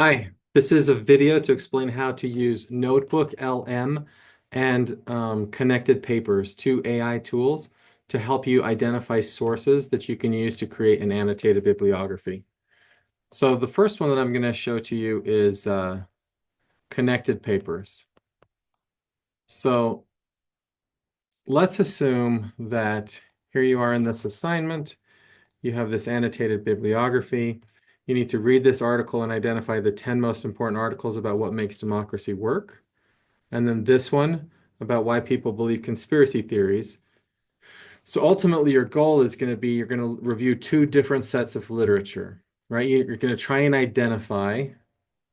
Hi, this is a video to explain how to use Notebook LM and Connected Papers, two AI tools, to help you identify sources that you can use to create an annotated bibliography. So the first one that I'm going to show to you is Connected Papers. So let's assume that here you are in this assignment. You have this annotated bibliography. You need to read this article and identify the 10 most important articles about what makes democracy work. And then this one about why people believe conspiracy theories. So ultimately, your goal is going to be you're going to review two different sets of literature, right? You're going to try and identify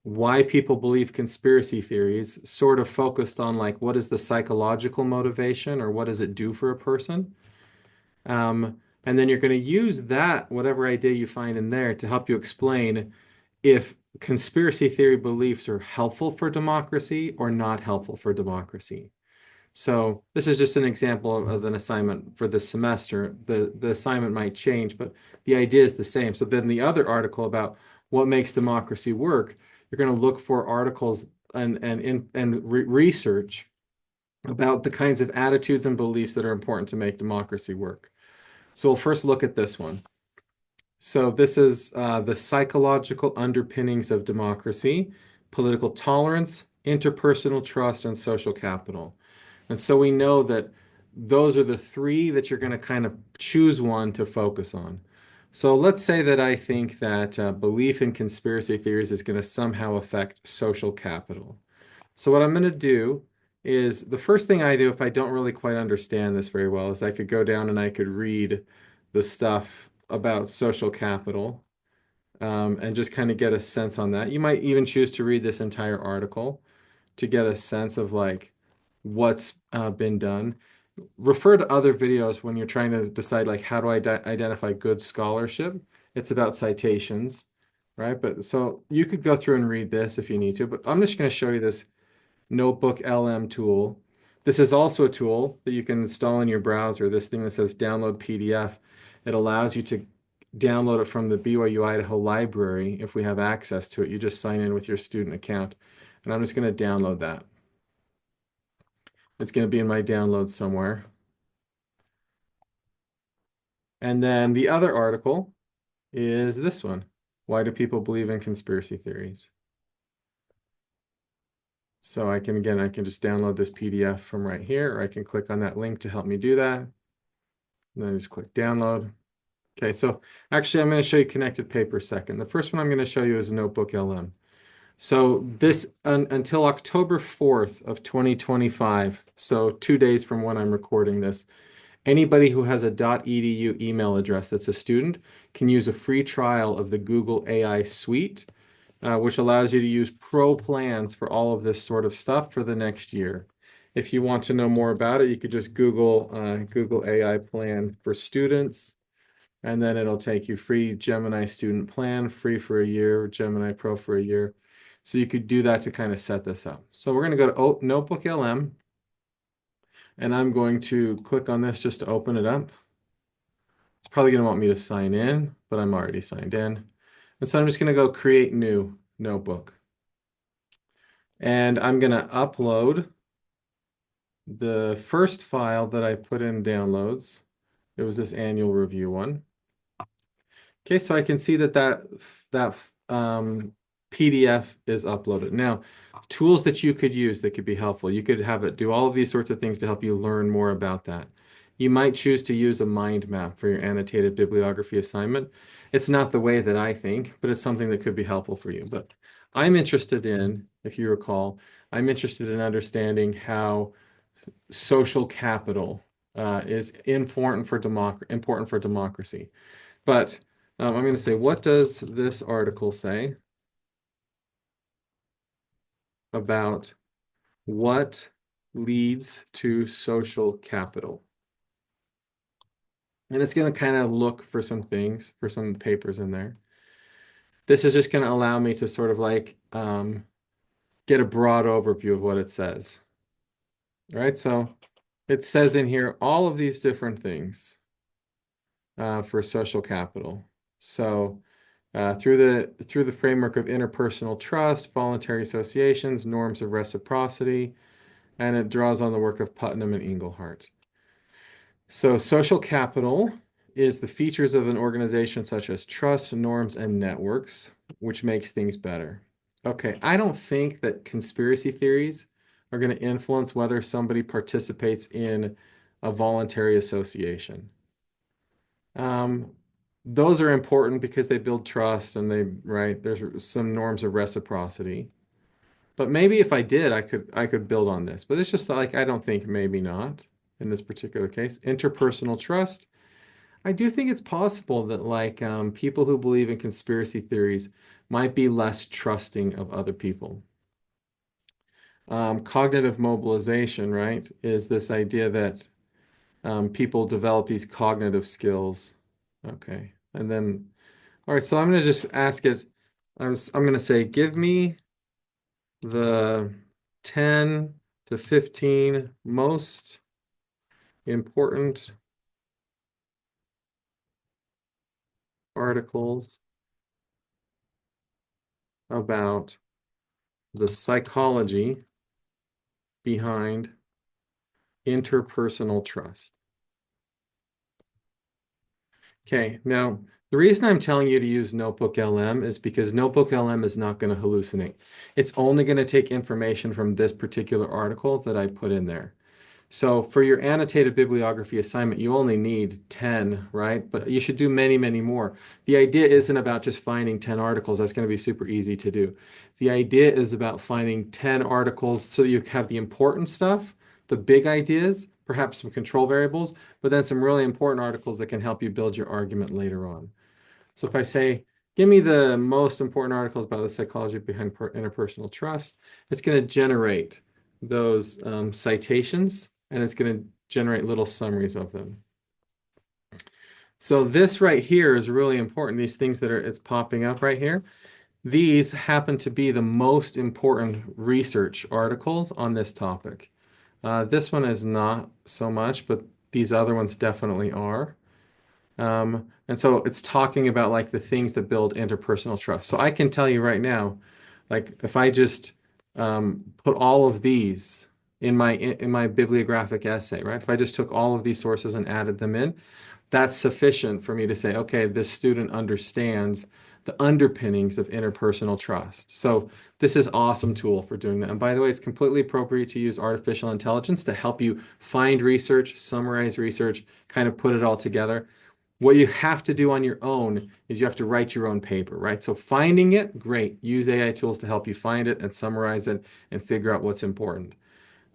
why people believe conspiracy theories, sort of focused on like what is the psychological motivation or what does it do for a person. And then you're going to use that, whatever idea you find in there, to help you explain if conspiracy theory beliefs are helpful for democracy or not helpful for democracy. So this is just an example of an assignment for this semester. The assignment might change, but the idea is the same. So then the other article about what makes democracy work, you're going to look for articles and research about the kinds of attitudes and beliefs that are important to make democracy work. So we'll first look at this one. So this is the psychological underpinnings of democracy, political tolerance, interpersonal trust, and social capital. And so we know that those are the three that you're going to kind of choose one to focus on. So let's say that I think that belief in conspiracy theories is going to somehow affect social capital. So what I'm going to do is the first thing I do if I don't really quite understand this very well is I could go down and I could read the stuff about social capital and just kind of get a sense on that. You might even choose to read this entire article to get a sense of like what's been done. Refer to other videos when you're trying to decide like how do I identify good scholarship. It's about citations, right? But so you could go through and read this if you need to, but I'm just going to show you this Notebook LM tool. This is also a tool that you can install in your browser. This thing that says download PDF. It allows you to download it from the BYU Idaho library if we have access to it. You just sign in with your student account. And I'm just going to download that. It's going to be in my downloads somewhere. And then the other article is this one. Why do people believe in conspiracy theories? So I can just download this PDF from right here, or I can click on that link to help me do that. And then I just click download. Okay, so actually I'm going to show you connected paper second. The first one I'm going to show you is Notebook LM. So this until October 4th of 2025, so 2 days from when I'm recording this, anybody who has a .edu email address that's a student can use a free trial of the Google AI Suite, which allows you to use pro plans for all of this sort of stuff for the next year. If you want to know more about it, you could just Google AI plan for students, and then it'll take you free Gemini student plan, free for a year, Gemini Pro for a year. So you could do that to kind of set this up. So we're going to go to Notebook LM, and I'm going to click on this just to open it up. It's probably going to want me to sign in, but I'm already signed in. And so I'm just going to go create new notebook. And I'm going to upload the first file that I put in downloads. It was this annual review one. Okay, so I can see that PDF is uploaded. Now, tools that you could use that could be helpful. You could have it do all of these sorts of things to help you learn more about that. You might choose to use a mind map for your annotated bibliography assignment. It's not the way that I think, but it's something that could be helpful for you. But I'm interested in, if you recall, I'm interested in understanding how social capital is important for democracy. But I'm going to say, what does this article say about what leads to social capital? And it's going to kind of look for some things, for some papers in there. This is just going to allow me to sort of like get a broad overview of what it says. All right, so it says in here all of these different things for social capital. So through the framework of interpersonal trust, voluntary associations, norms of reciprocity, and it draws on the work of Putnam and Engelhardt. So social capital is the features of an organization such as trust, norms, and networks, which makes things better. Okay, I don't think that conspiracy theories are going to influence whether somebody participates in a voluntary association. Um, those are important because they build trust and right, there's some norms of reciprocity. But maybe if I did, I could build on this. But it's just like I don't think maybe not in this particular case. Interpersonal trust. I do think it's possible that like people who believe in conspiracy theories might be less trusting of other people. Cognitive mobilization, right, is this idea that people develop these cognitive skills. Okay. And then, all right, so I'm going to just ask it. I'm going to say, give me the 10 to 15 most important articles about the psychology behind interpersonal trust. Okay, now the reason I'm telling you to use Notebook LM is because Notebook LM is not going to hallucinate. It's only going to take information from this particular article that I put in there. So for your annotated bibliography assignment, you only need 10, right? But you should do many, many more. The idea isn't about just finding 10 articles. That's going to be super easy to do. The idea is about finding 10 articles so you have the important stuff, the big ideas, perhaps some control variables, but then some really important articles that can help you build your argument later on. So if I say, give me the most important articles about the psychology behind interpersonal trust, it's going to generate those citations and it's going to generate little summaries of them. So this right here is really important. These things that it's popping up right here, these happen to be the most important research articles on this topic. This one is not so much, but these other ones definitely are. And so it's talking about like the things that build interpersonal trust. So I can tell you right now, like if I just put all of these in my bibliographic essay, right? If I just took all of these sources and added them in, that's sufficient for me to say, okay, this student understands the underpinnings of interpersonal trust. So this is awesome tool for doing that. And by the way, it's completely appropriate to use artificial intelligence to help you find research, summarize research, kind of put it all together. What you have to do on your own is you have to write your own paper, right? So finding it, great. Use AI tools to help you find it and summarize it and figure out what's important.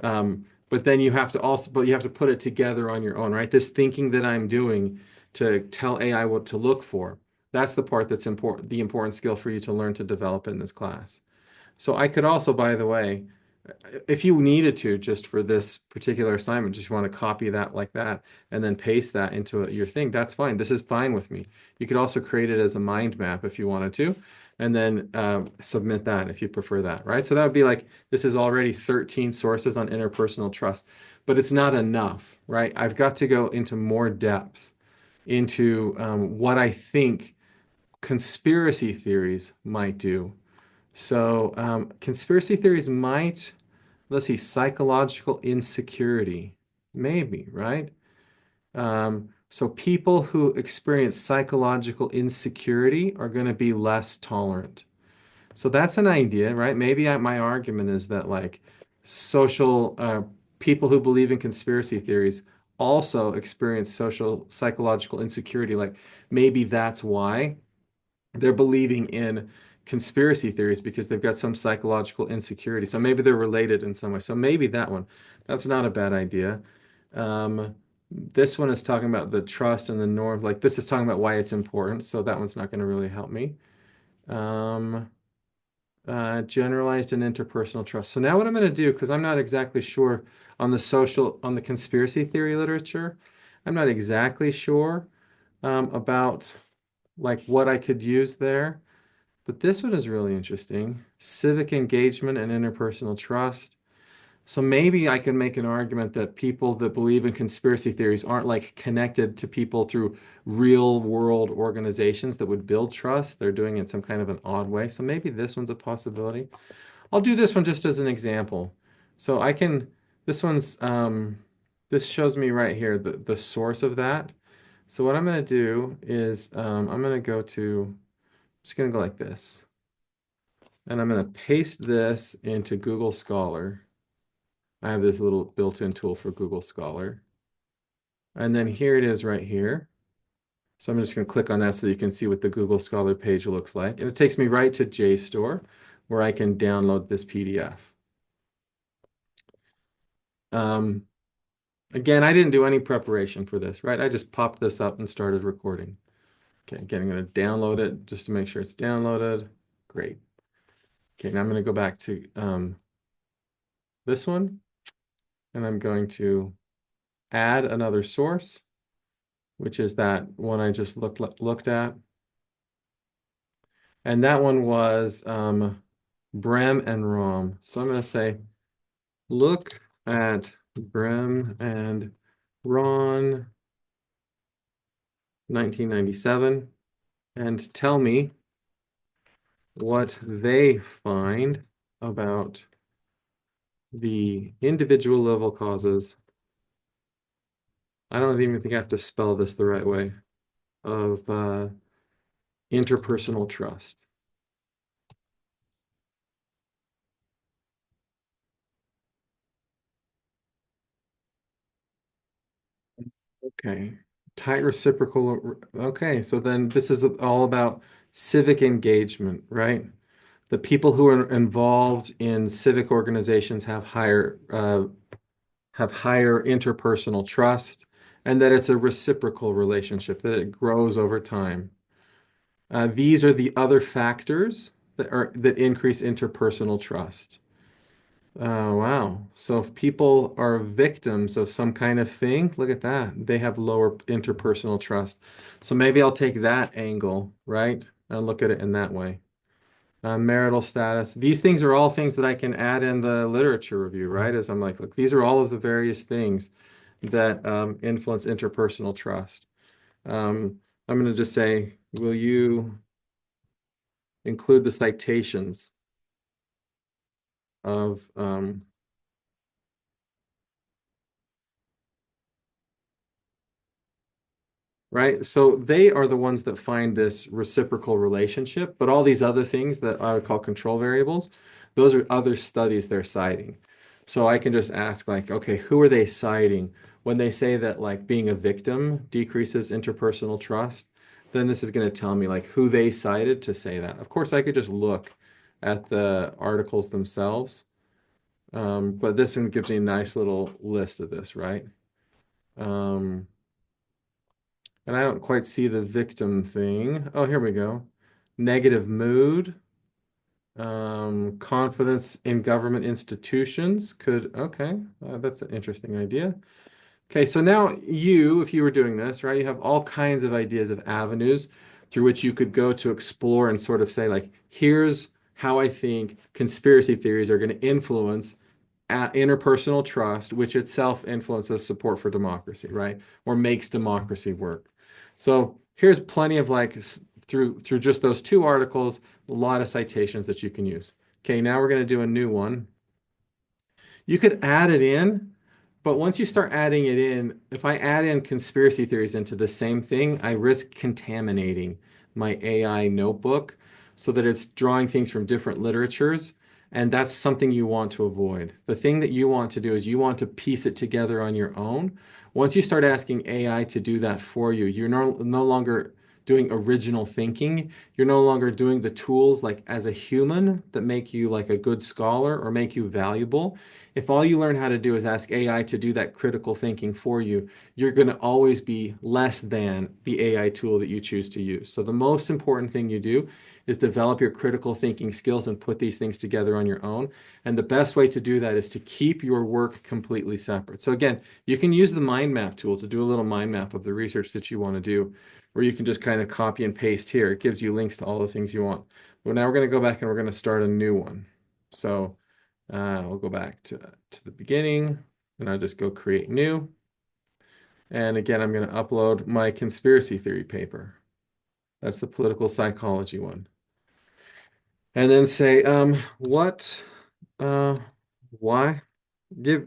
But then but you have to put it together on your own, right? This thinking that I'm doing to tell AI what to look for, that's the part that's important, the important skill for you to learn to develop in this class. So I could also, by the way, if you needed to, just for this particular assignment, just want to copy that like that and then paste that into your thing, that's fine. This is fine with me. You could also create it as a mind map if you wanted to, and then submit that if you prefer that, right? So that would be like, this is already 13 sources on interpersonal trust, but it's not enough, right? I've got to go into more depth into what I think conspiracy theories might do. So conspiracy theories might, let's see, psychological insecurity, maybe, right? So people who experience psychological insecurity are going to be less tolerant. So that's an idea, right? Maybe my argument is that like social people who believe in conspiracy theories also experience social psychological insecurity. Like maybe that's why they're believing in conspiracy theories because they've got some psychological insecurity. So maybe they're related in some way. So maybe that one, that's not a bad idea. This one is talking about the trust and the norm. Like this is talking about why it's important. So that one's not going to really help me. Um, Generalized and interpersonal trust. So now what I'm going to do, because I'm not exactly sure on the conspiracy theory literature, I'm not exactly sure about like what I could use there. But this one is really interesting. Civic engagement and interpersonal trust. So maybe I can make an argument that people that believe in conspiracy theories aren't like connected to people through real world organizations that would build trust. They're doing it in some kind of an odd way. So maybe this one's a possibility. I'll do this one just as an example. So I can, this one's, this shows me right here the source of that. So what I'm going to do is I'm going to go to, I'm just going to go like this. And I'm going to paste this into Google Scholar. I have this little built-in tool for Google Scholar. And then here it is right here. So I'm just going to click on that so you can see what the Google Scholar page looks like. And it takes me right to JSTOR where I can download this PDF. Um, Again, I didn't do any preparation for this, right? I just popped this up and started recording. Okay, again, I'm going to download it just to make sure it's downloaded. Great. Okay, now I'm going to go back to this one, and I'm going to add another source, which is that one I just looked at. And that one was Brem and Rom. So I'm going to say, look at Brem and Ron 1997 and tell me what they find about the individual level causes. I don't even think I have to spell this the right way, of interpersonal trust. Okay. Tight reciprocal. Okay, so then this is all about civic engagement, right? The people who are involved in civic organizations have higher interpersonal trust, and that it's a reciprocal relationship, that it grows over time. These are the other factors that increase interpersonal trust. Oh, wow. So if people are victims of some kind of thing, look at that. They have lower interpersonal trust. So maybe I'll take that angle, right? And look at it in that way. Marital status. These things are all things that I can add in the literature review, right? As I'm like, look, these are all of the various things that influence interpersonal trust. I'm going to just say, will you include the citations of right? So they are the ones that find this reciprocal relationship, but all these other things that I would call control variables, those are other studies they're citing. So I can just ask like, okay, who are they citing when they say that like being a victim decreases interpersonal trust? Then this is going to tell me like who they cited to say that. Of course, I could just look at the articles themselves, but this one gives me a nice little list of this, right? Um, And I don't quite see the victim thing. Oh, here we go. Negative mood, confidence in government institutions could, okay, that's an interesting idea. Okay, so now you, if you were doing this, right, you have all kinds of ideas of avenues through which you could go to explore and sort of say, like, here's how I think conspiracy theories are going to influence interpersonal trust, which itself influences support for democracy, right? Or makes democracy work. So here's plenty of like through just those two articles, a lot of citations that you can use. Okay, now we're going to do a new one. You could add it in, but once you start adding it in, if I add in conspiracy theories into the same thing, I risk contaminating my AI notebook so that it's drawing things from different literatures. And that's something you want to avoid. The thing that you want to do is you want to piece it together on your own. Once you start asking AI to do that for you, you're no longer doing original thinking. You're no longer doing the tools like as a human that make you like a good scholar or make you valuable. If all you learn how to do is ask AI to do that critical thinking for you, you're going to always be less than the AI tool that you choose to use. So the most important thing you do is develop your critical thinking skills and put these things together on your own. And the best way to do that is to keep your work completely separate. So again, you can use the mind map tool to do a little mind map of the research that you want to do, where you can just kind of copy and paste here. It gives you links to all the things you want. Well, now we're going to go back and we're going to start a new one. So We'll go back to the beginning, and I'll just go create new. And again, I'm going to upload my conspiracy theory paper. That's the political psychology one. And then say, what, uh, why?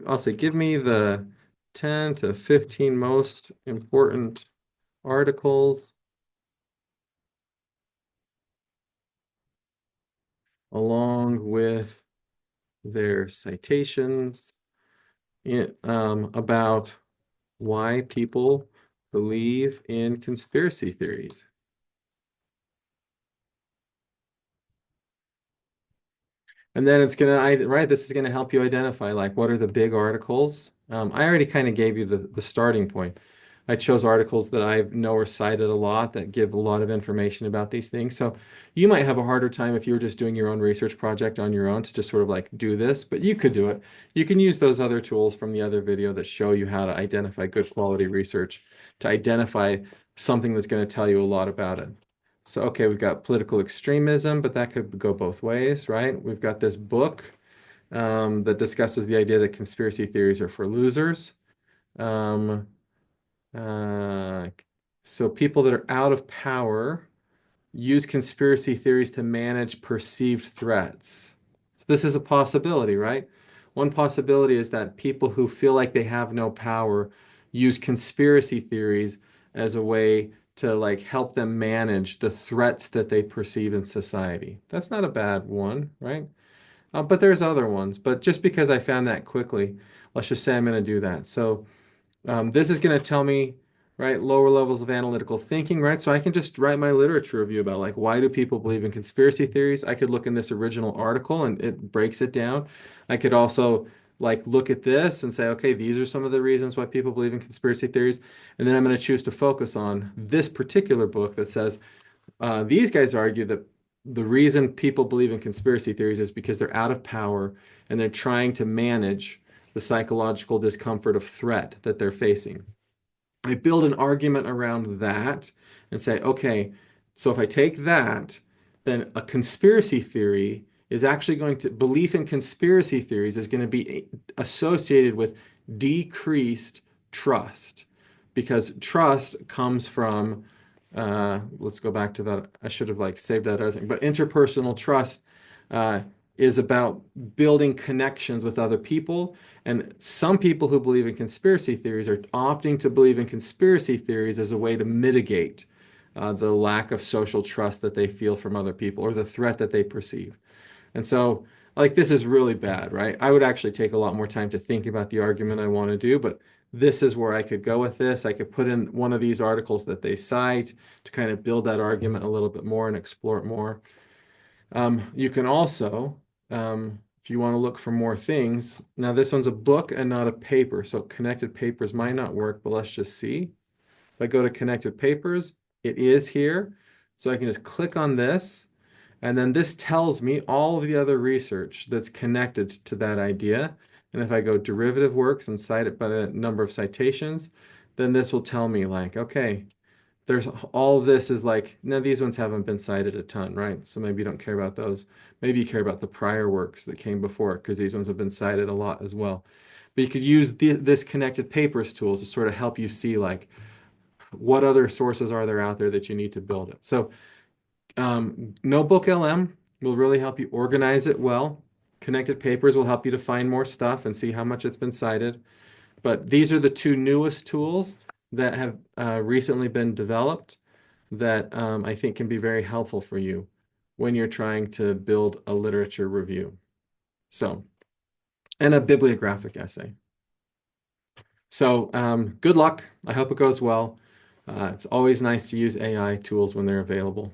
I'll say, give me the 10 to 15 most important articles along with their citations about why people believe in conspiracy theories. And then it's right, this is gonna help you identify like what are the big articles. I already kind of gave you the starting point. I chose articles that I know are cited a lot that give a lot of information about these things. So you might have a harder time if you were just doing your own research project on your own to just sort of like do this, but you could do it. You can use those other tools from the other video that show you how to identify good quality research, to identify something that's going to tell you a lot about it. So, okay, we've got political extremism, but that could go both ways, right? We've got this book that discusses the idea that conspiracy theories are for losers. Um, uh, so people that are out of power use conspiracy theories to manage perceived threats. So this is a possibility, right? One possibility is that people who feel like they have no power use conspiracy theories as a way to like help them manage the threats that they perceive in society. That's not a bad one, right? But there's other ones. But just because I found that quickly, let's just say I'm going to do that. So this is going to tell me, right, lower levels of analytical thinking, right? So I can just write my literature review about like why do people believe in conspiracy theories? I could look in this original article and it breaks it down. I could also like look at this and say, okay, these are some of the reasons why people believe in conspiracy theories. And then I'm going to choose to focus on this particular book that says these guys argue that the reason people believe in conspiracy theories is because they're out of power and they're trying to manage the psychological discomfort of threat that they're facing. I build an argument around that and say, okay, so if I take that, then a conspiracy theory is actually belief in conspiracy theories is going to be associated with decreased trust because trust comes from, let's go back to that. I should have like saved that other thing, but interpersonal trust uh, is about building connections with other people. And some people who believe in conspiracy theories are opting to believe in conspiracy theories as a way to mitigate the lack of social trust that they feel from other people or the threat that they perceive. And so, like, this is really bad, right? I would actually take a lot more time to think about the argument I want to do, but this is where I could go with this. I could put in one of these articles that they cite to kind of build that argument a little bit more and explore it more. You can also, if you want to look for more things, now this one's a book and not a paper, so connected papers might not work, but let's just see. If I go to connected papers, it is here. So I can just click on this, and then this tells me all of the other research that's connected to that idea. And if I go derivative works and cite it by the number of citations, then this will tell me like, okay, there's all this is like, now these ones haven't been cited a ton, right? So maybe you don't care about those. Maybe you care about the prior works that came before because these ones have been cited a lot as well. But you could use this connected papers tool to sort of help you see like what other sources are there out there that you need to build it. So Notebook LM will really help you organize it well. Connected papers will help you to find more stuff and see how much it's been cited. But these are the two newest tools that have recently been developed that I think can be very helpful for you when you're trying to build a literature review. So, and a bibliographic essay. So, good luck. I hope it goes well. It's always nice to use AI tools when they're available.